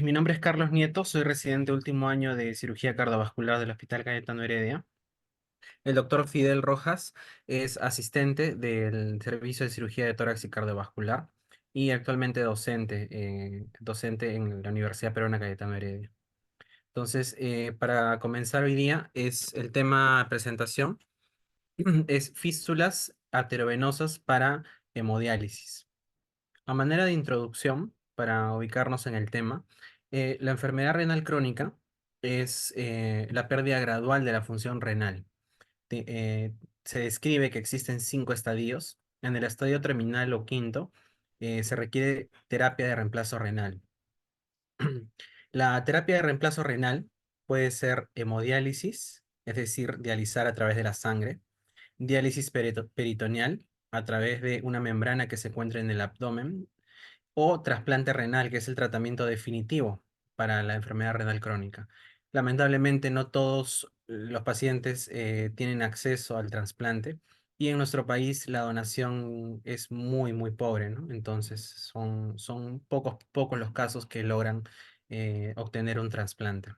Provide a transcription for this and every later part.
Mi nombre es Carlos Nieto, soy residente último año de cirugía cardiovascular del Hospital Cayetano Heredia. El doctor Fidel Rojas es asistente del Servicio de Cirugía de Tórax y Cardiovascular y actualmente docente en la Universidad Peruana Cayetano Heredia. Entonces, para comenzar hoy día, es el tema de presentación, es fístulas arteriovenosas para hemodiálisis. A manera de introducción, para ubicarnos en el tema, la enfermedad renal crónica es la pérdida gradual de la función renal. Te- eh, Se describe que existen 5 estadios. En el estadio terminal o quinto, se requiere terapia de reemplazo renal. La terapia de reemplazo renal puede ser hemodiálisis, es decir, dializar a través de la sangre, diálisis peritoneal a través de una membrana que se encuentra en el abdomen, o trasplante renal, que es el tratamiento definitivo para la enfermedad renal crónica. Lamentablemente, no todos los pacientes tienen acceso al trasplante y en nuestro país la donación es muy, muy pobre, ¿no? Entonces, son pocos los casos que logran obtener un trasplante.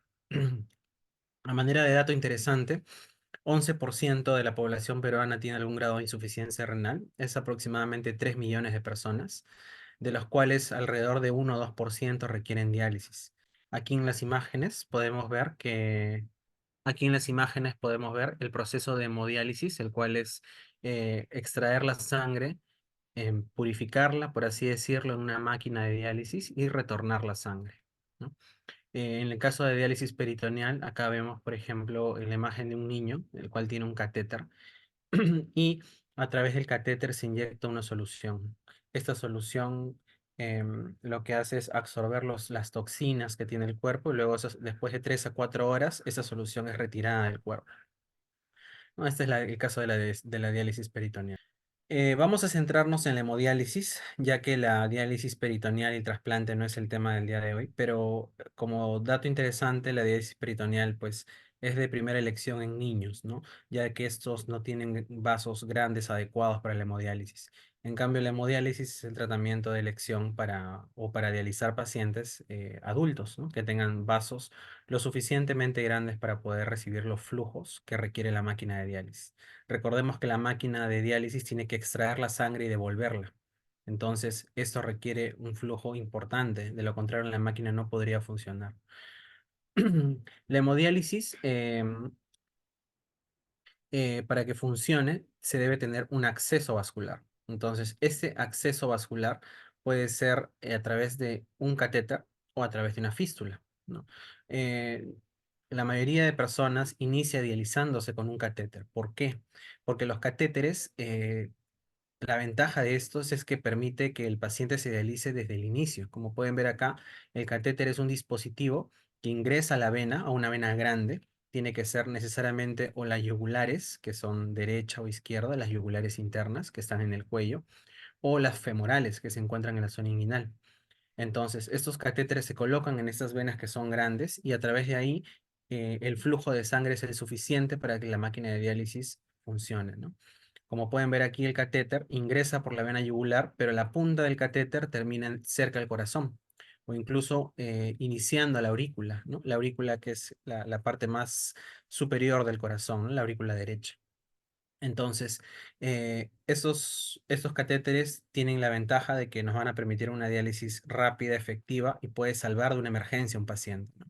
A manera de dato interesante, 11% de la población peruana tiene algún grado de insuficiencia renal, es aproximadamente 3 millones de personas, de los cuales alrededor de 1 o 2% requieren diálisis. Aquí en las imágenes podemos ver que Aquí en las imágenes podemos ver el proceso de hemodiálisis, el cual es extraer la sangre, purificarla, por así decirlo, en una máquina de diálisis y retornar la sangre, ¿no? En el caso de diálisis peritoneal, acá vemos, por ejemplo, la imagen de un niño, el cual tiene un catéter, y a través del catéter se inyecta una solución. Esta solución lo que hace es absorber las toxinas que tiene el cuerpo y luego después de 3 a 4 horas esa solución es retirada del cuerpo, ¿no? Este es el caso de la diálisis peritoneal. Vamos a centrarnos en la hemodiálisis, ya que la diálisis peritoneal y trasplante no es el tema del día de hoy, pero como dato interesante, la diálisis peritoneal pues es de primera elección en niños, ¿no? Ya que estos no tienen vasos grandes adecuados para la hemodiálisis. En cambio, la hemodiálisis es el tratamiento de elección para dializar pacientes adultos, ¿no? Que tengan vasos lo suficientemente grandes para poder recibir los flujos que requiere la máquina de diálisis. Recordemos que la máquina de diálisis tiene que extraer la sangre y devolverla. Entonces, esto requiere un flujo importante, de lo contrario la máquina no podría funcionar. La hemodiálisis, para que funcione, se debe tener un acceso vascular. Entonces, ese acceso vascular puede ser a través de un catéter o a través de una fístula, ¿no? Eh, la mayoría de personas inicia dializándose con un catéter. ¿Por qué? Porque los catéteres, la ventaja de estos es que permite que el paciente se dialice desde el inicio. Como pueden ver acá, el catéter es un dispositivo que ingresa a la vena, a una vena grande. Tiene que ser necesariamente o las yugulares, que son derecha o izquierda, las yugulares internas que están en el cuello, o las femorales que se encuentran en la zona inguinal. Entonces, estos catéteres se colocan en estas venas que son grandes y a través de ahí el flujo de sangre es el suficiente para que la máquina de diálisis funcione, ¿no? Como pueden ver aquí, el catéter ingresa por la vena yugular, pero la punta del catéter termina cerca del corazón o incluso iniciando la aurícula, ¿no? La aurícula que es la parte más superior del corazón, ¿no? La aurícula derecha. Entonces, estos catéteres tienen la ventaja de que nos van a permitir una diálisis rápida, efectiva y puede salvar de una emergencia a un paciente, ¿no?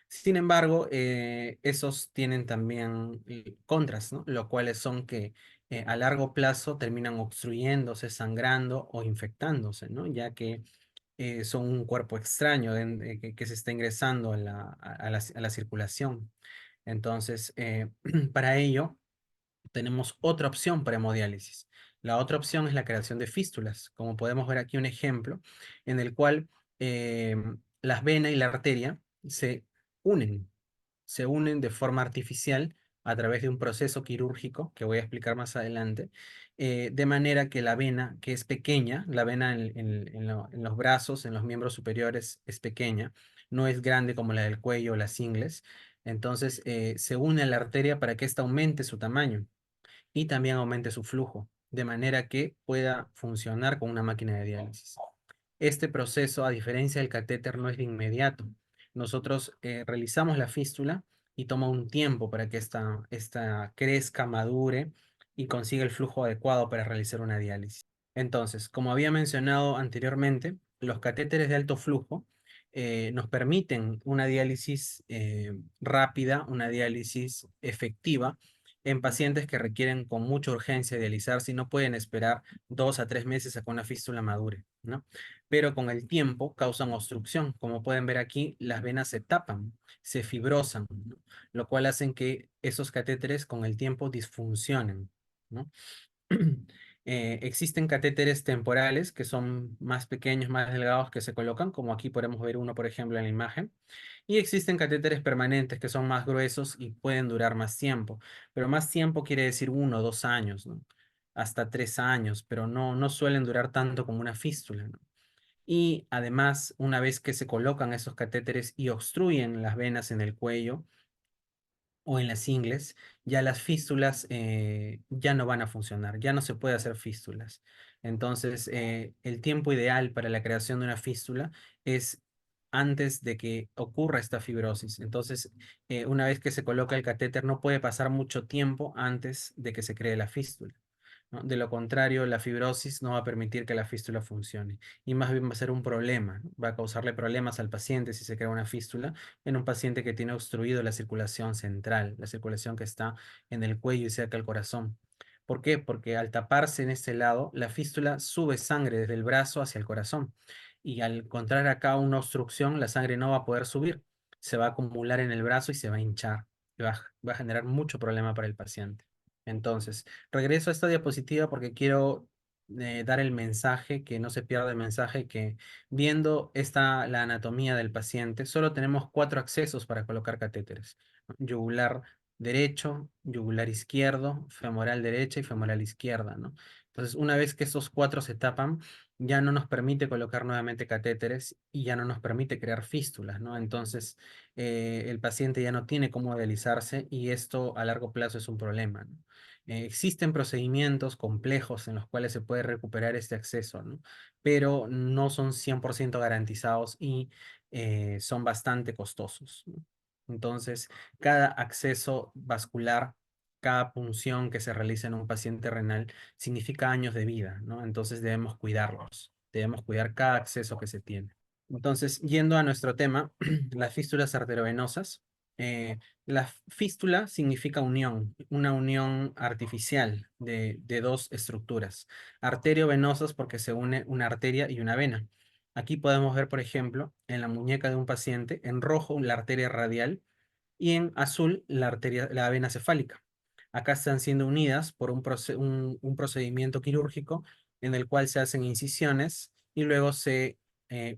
Sin embargo, esos tienen también contras, ¿no? Lo cuales son que a largo plazo terminan obstruyéndose, sangrando o infectándose, ¿no? Ya que son un cuerpo extraño que se está ingresando a la circulación. Entonces, para ello tenemos otra opción para hemodiálisis. La otra opción es la creación de fístulas. Como podemos ver aquí un ejemplo en el cual eh, las venas y la arteria se unen, se unen de forma artificial a través de un proceso quirúrgico que voy a explicar más adelante, de manera que la vena, que es pequeña, la vena en los brazos, en los miembros superiores es pequeña, no es grande como la del cuello o las ingles, entonces se une a la arteria para que ésta aumente su tamaño y también aumente su flujo, de manera que pueda funcionar con una máquina de diálisis. Este proceso, a diferencia del catéter, no es de inmediato. Nosotros realizamos la fístula y toma un tiempo para que esta crezca, madure y consiga el flujo adecuado para realizar una diálisis. Entonces, como había mencionado anteriormente, los catéteres de alto flujo nos permiten una diálisis rápida, una diálisis efectiva en pacientes que requieren con mucha urgencia dializarse y no pueden esperar 2 a 3 meses a que una fístula madure, ¿no? Pero con el tiempo causan obstrucción. Como pueden ver aquí, las venas se tapan, se fibrosan, ¿no? Lo cual hacen que esos catéteres con el tiempo disfuncionen, ¿no? Existen catéteres temporales que son más pequeños, más delgados que se colocan, como aquí podemos ver uno, por ejemplo, en la imagen. Y existen catéteres permanentes que son más gruesos y pueden durar más tiempo. Pero más tiempo quiere decir 1 o 2 años, ¿no? Hasta 3 años, pero no suelen durar tanto como una fístula, ¿no? Y además, una vez que se colocan esos catéteres y obstruyen las venas en el cuello, o en las ingles, ya las fístulas ya no van a funcionar, ya no se puede hacer fístulas. Entonces, el tiempo ideal para la creación de una fístula es antes de que ocurra esta fibrosis. Entonces, una vez que se coloca el catéter, no puede pasar mucho tiempo antes de que se cree la fístula, ¿no? De lo contrario, la fibrosis no va a permitir que la fístula funcione y más bien va a ser un problema, ¿no? Va a causarle problemas al paciente si se crea una fístula en un paciente que tiene obstruido la circulación central, la circulación que está en el cuello y cerca del corazón. ¿Por qué? Porque al taparse en este lado, la fístula sube sangre desde el brazo hacia el corazón y al encontrar acá una obstrucción, la sangre no va a poder subir, se va a acumular en el brazo y se va a hinchar y va a generar mucho problema para el paciente. Entonces, regreso a esta diapositiva porque quiero dar el mensaje, que no se pierda el mensaje, que viendo la anatomía del paciente, solo tenemos 4 accesos para colocar catéteres, ¿no? Yugular derecho, yugular izquierdo, femoral derecha y femoral izquierda, ¿no? Entonces, una vez que esos 4 se tapan, ya no nos permite colocar nuevamente catéteres y ya no nos permite crear fístulas, ¿no? Entonces, el paciente ya no tiene cómo dializarse y esto a largo plazo es un problema, ¿no? Existen procedimientos complejos en los cuales se puede recuperar este acceso, ¿no? Pero no son 100% garantizados y son bastante costosos, ¿no? Entonces, cada acceso vascular, cada punción que se realiza en un paciente renal significa años de vida, ¿no? Entonces debemos cuidarlos, debemos cuidar cada acceso que se tiene. Entonces, yendo a nuestro tema, las fístulas arteriovenosas. La fístula significa unión, una unión artificial de dos estructuras. Arteriovenosas porque se une una arteria y una vena. Aquí podemos ver, por ejemplo, en la muñeca de un paciente, en rojo la arteria radial y en azul la vena cefálica. Acá están siendo unidas por un procedimiento quirúrgico en el cual se hacen incisiones y luego se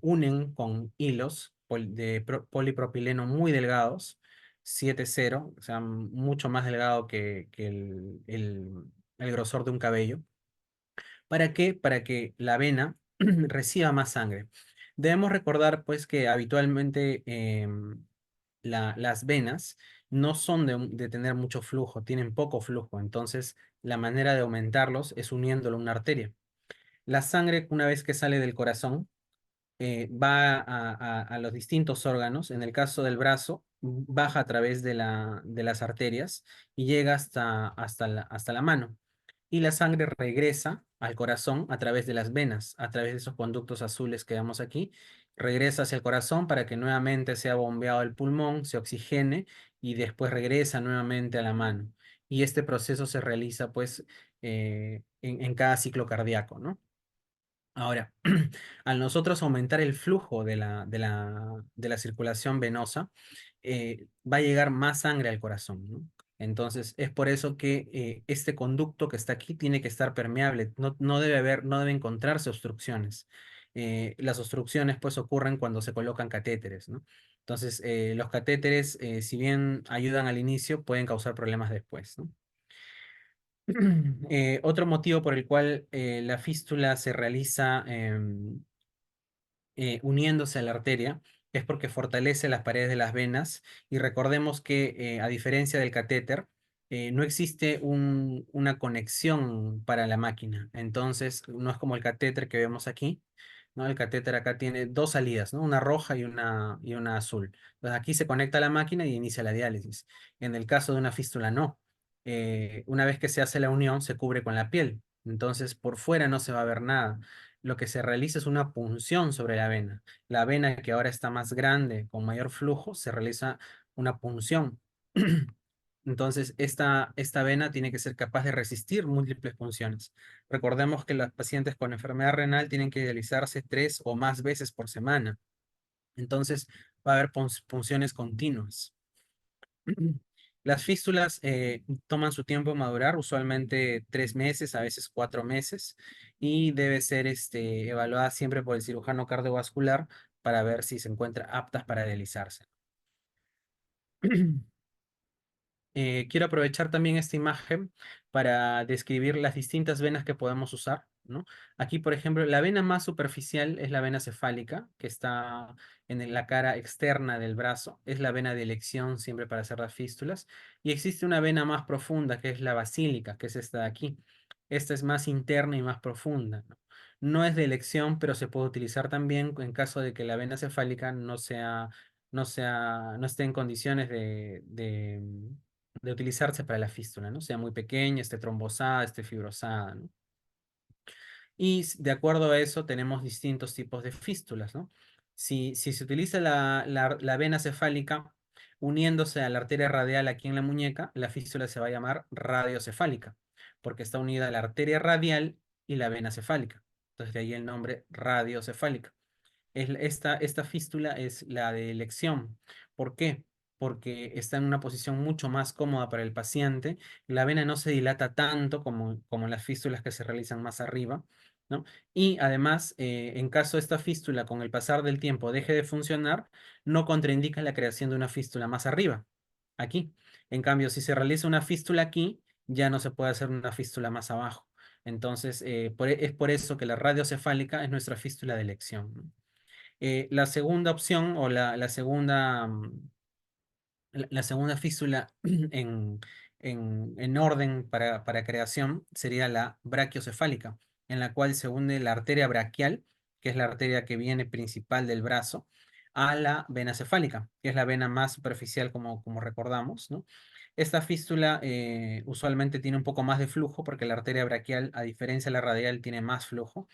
unen con hilos polipropileno muy delgados, 7,0, o sea, mucho más delgado que el grosor de un cabello. ¿Para qué? Para que la vena reciba más sangre. Debemos recordar, pues, que habitualmente las venas no son de tener mucho flujo, tienen poco flujo. Entonces, la manera de aumentarlos es uniéndolo a una arteria. La sangre, una vez que sale del corazón, va a los distintos órganos. En el caso del brazo, baja a través de las arterias y llega hasta la mano. Y la sangre regresa al corazón a través de las venas, a través de esos conductos azules que vemos aquí. Regresa hacia el corazón para que nuevamente sea bombeado el pulmón, se oxigene y después regresa nuevamente a la mano. Y este proceso se realiza pues en cada ciclo cardíaco, ¿no? Ahora, al nosotros aumentar el flujo de la circulación venosa, va a llegar más sangre al corazón, ¿no? Entonces, es por eso que este conducto que está aquí tiene que estar permeable, no debe haber, no debe encontrarse obstrucciones. Las obstrucciones pues ocurren cuando se colocan catéteres, ¿no? Entonces, los catéteres, si bien ayudan al inicio, pueden causar problemas después, ¿no? Otro motivo por el cual la fístula se realiza uniéndose a la arteria es porque fortalece las paredes de las venas y recordemos que a diferencia del catéter, no existe una conexión para la máquina. Entonces, no es como el catéter que vemos aquí, ¿no? El catéter acá tiene dos salidas, ¿no? Una roja y una azul. Entonces aquí se conecta a la máquina y inicia la diálisis. En el caso de una fístula, no. Una vez que se hace la unión, se cubre con la piel. Entonces por fuera no se va a ver nada. Lo que se realiza es una punción sobre la vena. La vena que ahora está más grande, con mayor flujo, se realiza una punción. Entonces, esta vena tiene que ser capaz de resistir múltiples punciones. Recordemos que los pacientes con enfermedad renal tienen que dializarse 3 o más veces por semana. Entonces, va a haber punciones continuas. Las fístulas toman su tiempo en madurar, usualmente 3 meses, a veces 4 meses, y debe ser evaluada siempre por el cirujano cardiovascular para ver si se encuentra aptas para dializarse. Quiero aprovechar también esta imagen para describir las distintas venas que podemos usar, ¿no? Aquí, por ejemplo, la vena más superficial es la vena cefálica, que está en la cara externa del brazo. Es la vena de elección siempre para hacer las fístulas. Y existe una vena más profunda, que es la basílica, que es esta de aquí. Esta es más interna y más profunda, ¿no? No es de elección, pero se puede utilizar también en caso de que la vena cefálica no esté en condiciones de utilizarse para la fístula, ¿no? Sea muy pequeña, esté trombosada, esté fibrosada, ¿no? Y de acuerdo a eso tenemos distintos tipos de fístulas, ¿no? Si se utiliza la vena cefálica uniéndose a la arteria radial aquí en la muñeca, la fístula se va a llamar radiocefálica, porque está unida a la arteria radial y la vena cefálica. Entonces de ahí el nombre radiocefálica. Esta fístula es la de elección. ¿Por qué? Porque está en una posición mucho más cómoda para el paciente. La vena no se dilata tanto como las fístulas que se realizan más arriba, ¿no? Y además, en caso de esta fístula con el pasar del tiempo deje de funcionar, no contraindica la creación de una fístula más arriba, aquí. En cambio, si se realiza una fístula aquí, ya no se puede hacer una fístula más abajo. Entonces, es por eso que la radiocefálica es nuestra fístula de elección, ¿no? La segunda opción o la segunda fístula en orden para creación sería la brachiocefálica, en la cual se une la arteria braquial, que es la arteria que viene principal del brazo, a la vena cefálica, que es la vena más superficial como recordamos, ¿no? Esta fístula usualmente tiene un poco más de flujo porque la arteria braquial, a diferencia de la radial, tiene más flujo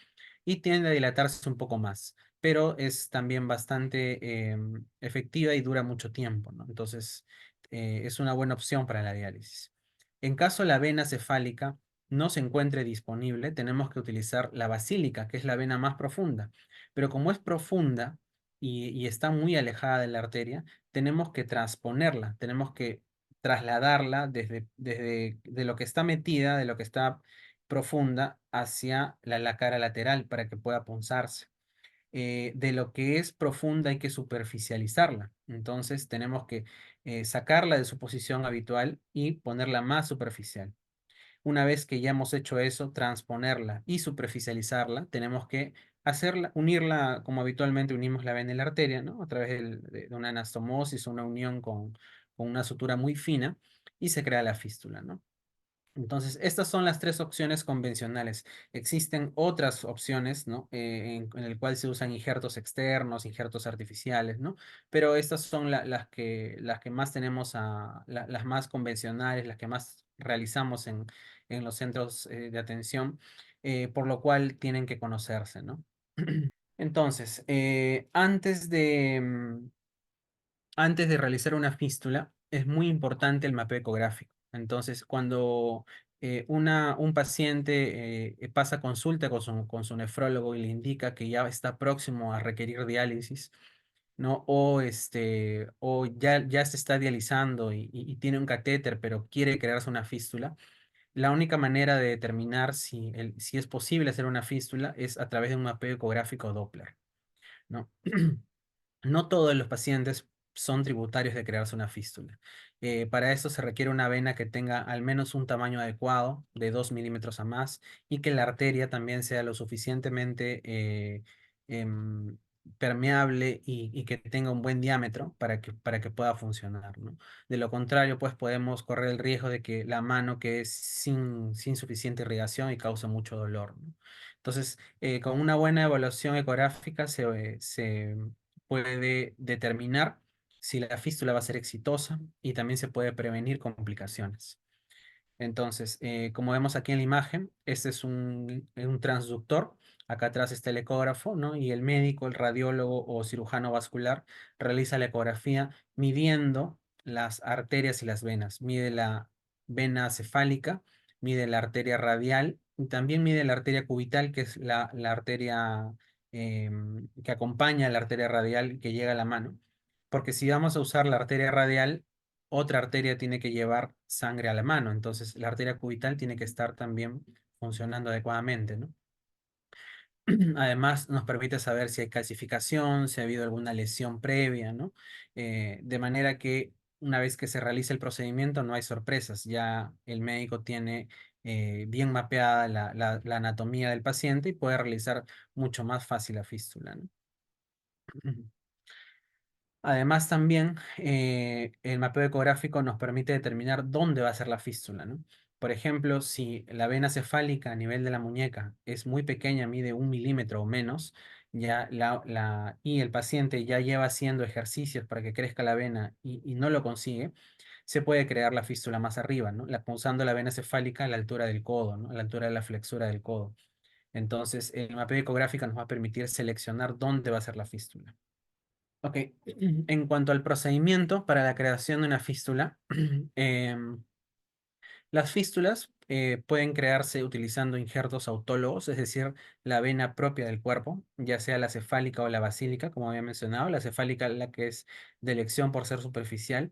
y tiende a dilatarse un poco más, pero es también bastante efectiva y dura mucho tiempo, ¿no? Entonces, es una buena opción para la diálisis. En caso la vena cefálica no se encuentre disponible, tenemos que utilizar la basílica, que es la vena más profunda. Pero como es profunda y está muy alejada de la arteria, tenemos que transponerla, tenemos que trasladarla desde de lo que está metida, de lo que está profunda, hacia la cara lateral para que pueda punzarse. De lo que es profunda hay que superficializarla. Entonces tenemos que sacarla de su posición habitual y ponerla más superficial. Una vez que ya hemos hecho eso, transponerla y superficializarla, tenemos que unirla como habitualmente unimos la vena y la arteria, ¿no? A través de una anastomosis o una unión con una sutura muy fina y se crea la fístula, ¿no? Entonces, estas son las tres opciones convencionales. Existen otras opciones, ¿no? En el cual se usan injertos externos, injertos artificiales, ¿no? Pero estas son las que más tenemos, las más convencionales, las que más realizamos en los centros de atención, por lo cual tienen que conocerse, ¿no? Entonces, antes de realizar una fístula, es muy importante el mapeo ecográfico. Entonces, cuando un paciente pasa consulta con su nefrólogo y le indica que ya está próximo a requerir diálisis, ¿no? O ya se está dializando y tiene un catéter, pero quiere crearse una fístula, la única manera de determinar si es posible hacer una fístula es a través de un mapeo ecográfico Doppler, ¿no? No todos los pacientes son tributarios de crearse una fístula. Para esto se requiere una vena que tenga al menos un tamaño adecuado, de 2 milímetros a más, y que la arteria también sea lo suficientemente em, permeable y que tenga un buen diámetro para que pueda funcionar, ¿no? De lo contrario, pues podemos correr el riesgo de que la mano quede sin suficiente irrigación y cause mucho dolor, ¿no? Entonces, con una buena evaluación ecográfica se puede determinar si la fístula va a ser exitosa y también se puede prevenir complicaciones. Entonces, como vemos aquí en la imagen, este es un transductor. Acá atrás está el ecógrafo, ¿no? Y el médico, el radiólogo o cirujano vascular realiza la ecografía midiendo las arterias y las venas. Mide la vena cefálica, mide la arteria radial y también mide la arteria cubital, que es la arteria que acompaña a la arteria radial que llega a la mano. Porque si vamos a usar la arteria radial, otra arteria tiene que llevar sangre a la mano, entonces la arteria cubital tiene que estar también funcionando adecuadamente, ¿no? Además, nos permite saber si hay calcificación, si ha habido alguna lesión previa, ¿no? De manera que una vez que se realiza el procedimiento no hay sorpresas, ya el médico tiene bien mapeada la anatomía del paciente y puede realizar mucho más fácil la fístula, ¿no? Además, también el mapeo ecográfico nos permite determinar dónde va a ser la fístula, ¿no? Por ejemplo, si la vena cefálica a nivel de la muñeca es muy pequeña, mide 1 milímetro o menos, y el paciente ya lleva haciendo ejercicios para que crezca la vena y no lo consigue, se puede crear la fístula más arriba, ¿no? Usando la vena cefálica a la altura del codo, ¿no? A la altura de la flexura del codo. Entonces, el mapeo ecográfico nos va a permitir seleccionar dónde va a ser la fístula. Ok, en cuanto al procedimiento para la creación de una fístula, em, las fístulas pueden crearse utilizando injertos autólogos, es decir, la vena propia del cuerpo, ya sea la cefálica o la basílica, como había mencionado, la cefálica la que es de elección por ser superficial,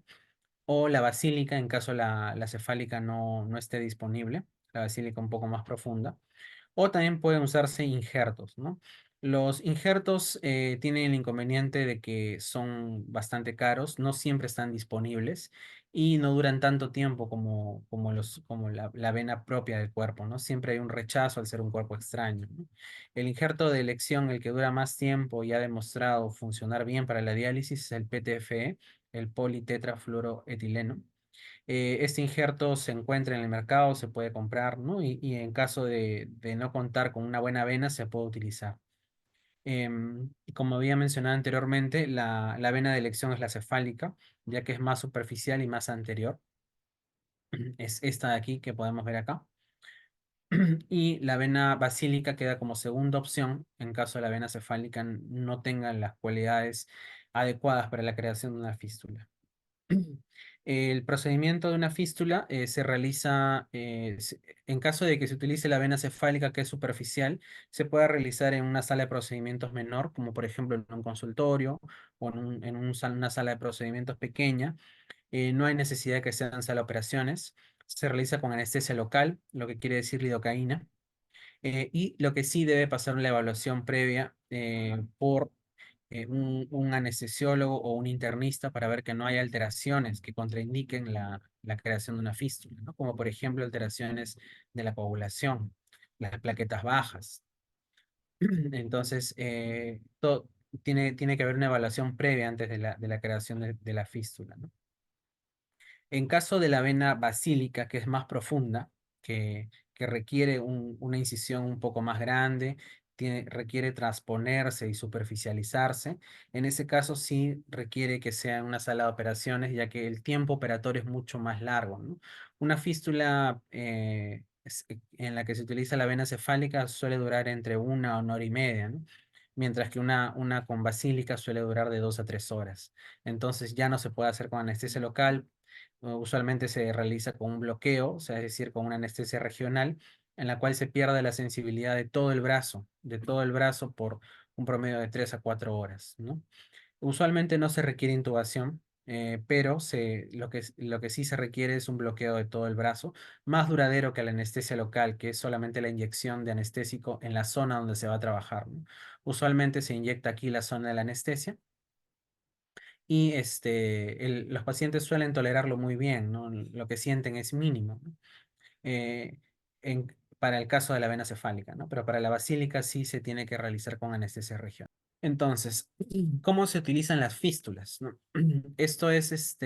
o la basílica en caso la cefálica no esté disponible, la basílica un poco más profunda. O también pueden usarse injertos, ¿no? Los injertos tienen el inconveniente de que son bastante caros, no siempre están disponibles y no duran tanto tiempo como la vena propia del cuerpo, ¿no? Siempre hay un rechazo al ser un cuerpo extraño, ¿no? El injerto de elección, el que dura más tiempo y ha demostrado funcionar bien para la diálisis, es el PTFE, el politetrafluoroetileno. Este injerto se encuentra en el mercado, se puede comprar, ¿no? Y en caso de no contar con una buena vena, se puede utilizar. Y como había mencionado anteriormente, la vena de elección es la cefálica, ya que es más superficial y más anterior. Es esta de aquí que podemos ver acá. Y la vena basílica queda como segunda opción en caso de la vena cefálica no tenga las cualidades adecuadas para la creación de una fístula. El procedimiento de una fístula se realiza, en caso de que se utilice la vena cefálica que es superficial, se puede realizar en una sala de procedimientos menor, como por ejemplo en un consultorio o una sala de procedimientos pequeña. No hay necesidad de que sean sala de operaciones. Se realiza con anestesia local, lo que quiere decir lidocaína. Y lo que sí debe pasar la evaluación previa por un anestesiólogo o un internista para ver que no hay alteraciones que contraindiquen la creación de una fístula, ¿no? Como por ejemplo alteraciones de la coagulación, las plaquetas bajas. Entonces, tiene que haber una evaluación previa antes de la creación de la fístula, ¿no? En caso de la vena basílica, que es más profunda, que requiere una incisión un poco más grande, requiere transponerse y superficializarse, en ese caso sí requiere que sea en una sala de operaciones, ya que el tiempo operatorio es mucho más largo, ¿no? Una fístula en la que se utiliza la vena cefálica suele durar entre 1 a 1 hora y media, ¿no? Mientras que una con basílica suele durar de 2 a 3 horas. Entonces ya no se puede hacer con anestesia local. Usualmente se realiza con un bloqueo, o sea, es decir, con una anestesia regional, en la cual se pierde la sensibilidad de todo el brazo por un promedio de 3 a 4 horas, ¿no? Usualmente no se requiere intubación, pero lo que sí se requiere es un bloqueo de todo el brazo, más duradero que la anestesia local, que es solamente la inyección de anestésico en la zona donde se va a trabajar, ¿no? Usualmente se inyecta aquí la zona de la anestesia y los pacientes suelen tolerarlo muy bien, ¿no? Lo que sienten es mínimo, ¿no? Eh, para el caso de la vena cefálica, ¿no? Pero para la basílica sí se tiene que realizar con anestesia regional. Entonces, ¿cómo se utilizan las fístulas, no? Esto es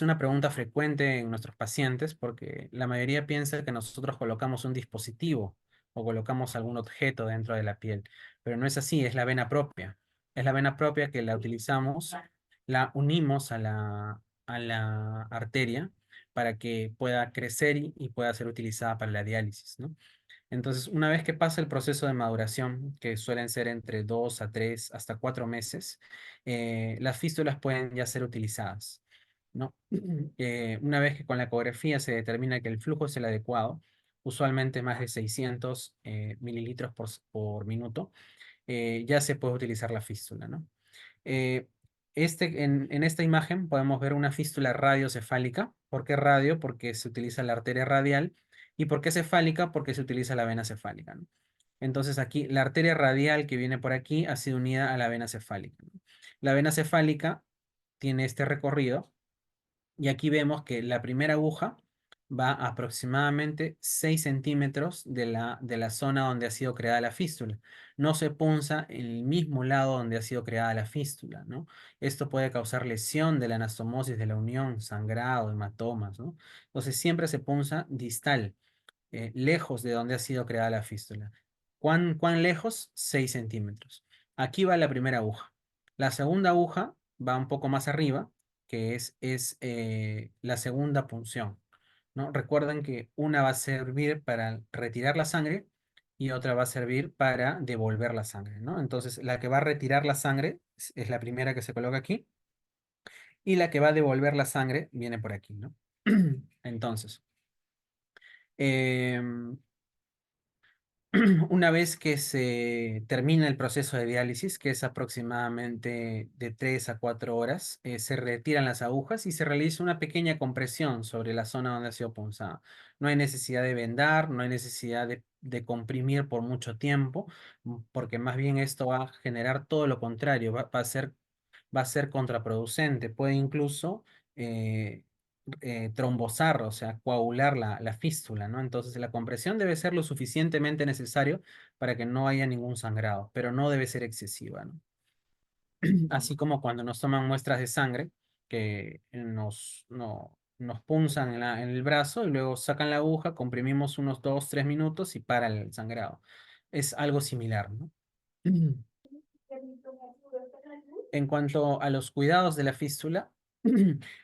una pregunta frecuente en nuestros pacientes porque la mayoría piensa que nosotros colocamos un dispositivo o colocamos algún objeto dentro de la piel, pero no es así, es la vena propia. Es la vena propia que la utilizamos, la unimos a la arteria para que pueda crecer y pueda ser utilizada para la diálisis, ¿no? Entonces, una vez que pasa el proceso de maduración, que suelen ser entre 2 a 3 hasta 4 meses, las fístulas pueden ya ser utilizadas, ¿no? Una vez que con la ecografía se determina que el flujo es el adecuado, usualmente más de 600 mililitros por minuto, ya se puede utilizar la fístula, ¿no? Eh, en esta imagen podemos ver una fístula radiocefálica. ¿Por qué radio? Porque se utiliza la arteria radial. ¿Y por qué cefálica? Porque se utiliza la vena cefálica, ¿no? Entonces aquí la arteria radial que viene por aquí ha sido unida a la vena cefálica, ¿no? La vena cefálica tiene este recorrido y aquí vemos que la primera aguja va a aproximadamente 6 centímetros de la zona donde ha sido creada la fístula. No se punza en el mismo lado donde ha sido creada la fístula, ¿no? Esto puede causar lesión de la anastomosis de la unión, sangrado, hematomas, ¿no? Entonces siempre se punza distal, lejos de donde ha sido creada la fístula. ¿Cuán lejos? 6 centímetros. Aquí va la primera aguja. La segunda aguja va un poco más arriba, que es la segunda punción, ¿no? Recuerden que una va a servir para retirar la sangre y otra va a servir para devolver la sangre, ¿no? Entonces, la que va a retirar la sangre es la primera que se coloca aquí y la que va a devolver la sangre viene por aquí, ¿no? Entonces, em, una vez que se termina el proceso de diálisis, que es aproximadamente de 3 a 4 horas, se retiran las agujas y se realiza una pequeña compresión sobre la zona donde ha sido punzada. No hay necesidad de vendar, no hay necesidad de comprimir por mucho tiempo, porque más bien esto va a generar todo lo contrario, va a ser contraproducente, puede incluso eh, trombosar, o sea, coagular la fístula, ¿no? Entonces la compresión debe ser lo suficientemente necesario para que no haya ningún sangrado, pero no debe ser excesiva, ¿no? Así como cuando nos toman muestras de sangre, que nos punzan en el brazo y luego sacan la aguja, comprimimos unos 2, 3 minutos y para el sangrado. Es algo similar, ¿no? En cuanto a los cuidados de la fístula,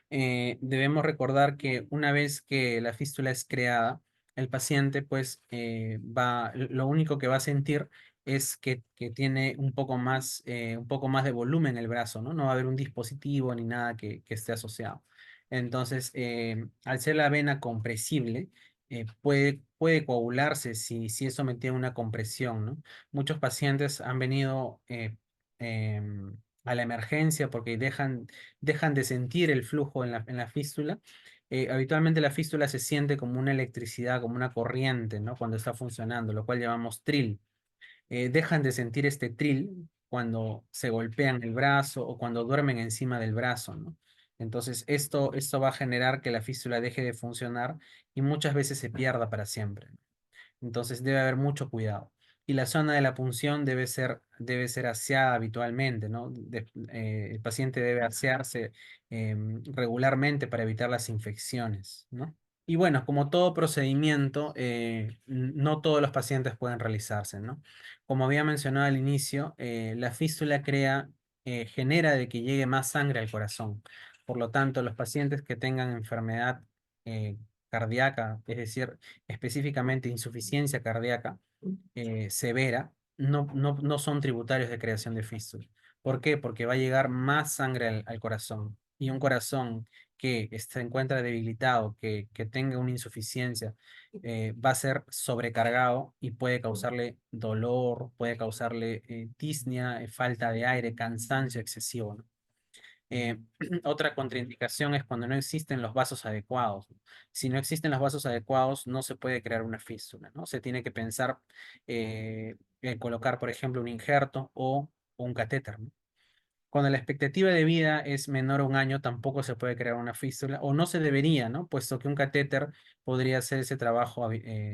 debemos recordar que una vez que la fístula es creada, el paciente pues lo único que va a sentir es que tiene un poco más de volumen en el brazo, ¿no? No va a haber un dispositivo ni nada que esté asociado. Entonces, al ser la vena compresible, puede coagularse si es sometida a una compresión, ¿no? Muchos pacientes han venido a la emergencia porque dejan de sentir el flujo en la fístula. Habitualmente la fístula se siente como una electricidad, como una corriente, ¿no? Cuando está funcionando, lo cual llamamos trill. Dejan de sentir este trill cuando se golpean el brazo o cuando duermen encima del brazo, ¿no? Entonces esto va a generar que la fístula deje de funcionar y muchas veces se pierda para siempre. Entonces debe haber mucho cuidado. Y la zona de la punción debe ser aseada habitualmente, ¿no? El paciente debe asearse regularmente para evitar las infecciones, ¿no? Y bueno, como todo procedimiento, no todos los pacientes pueden realizarse, ¿no? Como había mencionado al inicio, la fístula genera de que llegue más sangre al corazón. Por lo tanto, los pacientes que tengan enfermedad eh, cardíaca, es decir, específicamente insuficiencia cardíaca severa, no son tributarios de creación de fístula. ¿Por qué? Porque va a llegar más sangre al corazón. Y un corazón que se encuentra debilitado, que tenga una insuficiencia, va a ser sobrecargado y puede causarle dolor, puede causarle disnea, falta de aire, cansancio excesivo, ¿no? Eh, Otra contraindicación es cuando no existen los vasos adecuados. Si no existen los vasos adecuados, no se puede crear una fístula, ¿no? Se tiene que pensar en colocar, por ejemplo, un injerto o un catéter, ¿no? Cuando la expectativa de vida es menor a un año, tampoco se puede crear una fístula, o no se debería, ¿no? Puesto que un catéter podría hacer ese trabajo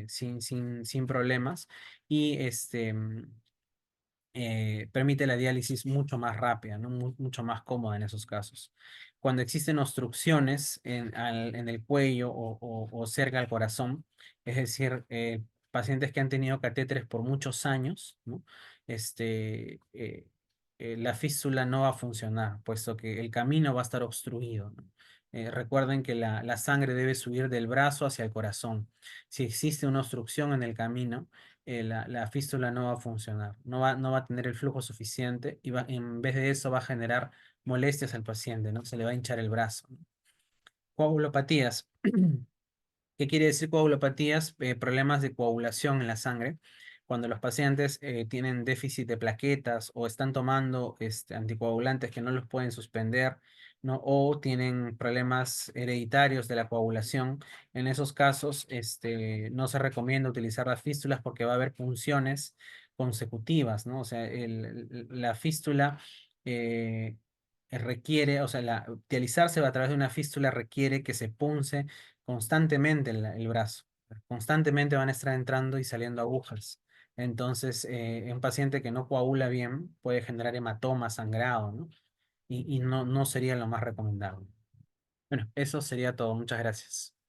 sin problemas y permite la diálisis mucho más rápida, ¿no? Mucho más cómoda en esos casos. Cuando existen obstrucciones en el cuello o cerca al corazón, es decir, pacientes que han tenido catéteres por muchos años, ¿no? Este, la fístula no va a funcionar, puesto que el camino va a estar obstruido, ¿no? Recuerden que la sangre debe subir del brazo hacia el corazón. Si existe una obstrucción en el camino, la fístula no va a funcionar, no va a tener el flujo suficiente y en vez de eso va a generar molestias al paciente, ¿no? Se le va a hinchar el brazo, ¿no? Coagulopatías. ¿Qué quiere decir coagulopatías? Problemas de coagulación en la sangre. Cuando los pacientes tienen déficit de plaquetas o están tomando anticoagulantes que no los pueden suspender, ¿no? O tienen problemas hereditarios de la coagulación, en esos casos no se recomienda utilizar las fístulas porque va a haber punciones consecutivas, ¿no? O sea, la fístula eh, requiere, o sea, dializarse a través de una fístula requiere que se punce constantemente el brazo. Constantemente van a estar entrando y saliendo agujas. Entonces, un paciente que no coagula bien puede generar hematoma, sangrado, ¿no? Y no sería lo más recomendable. Bueno, eso sería todo. Muchas gracias.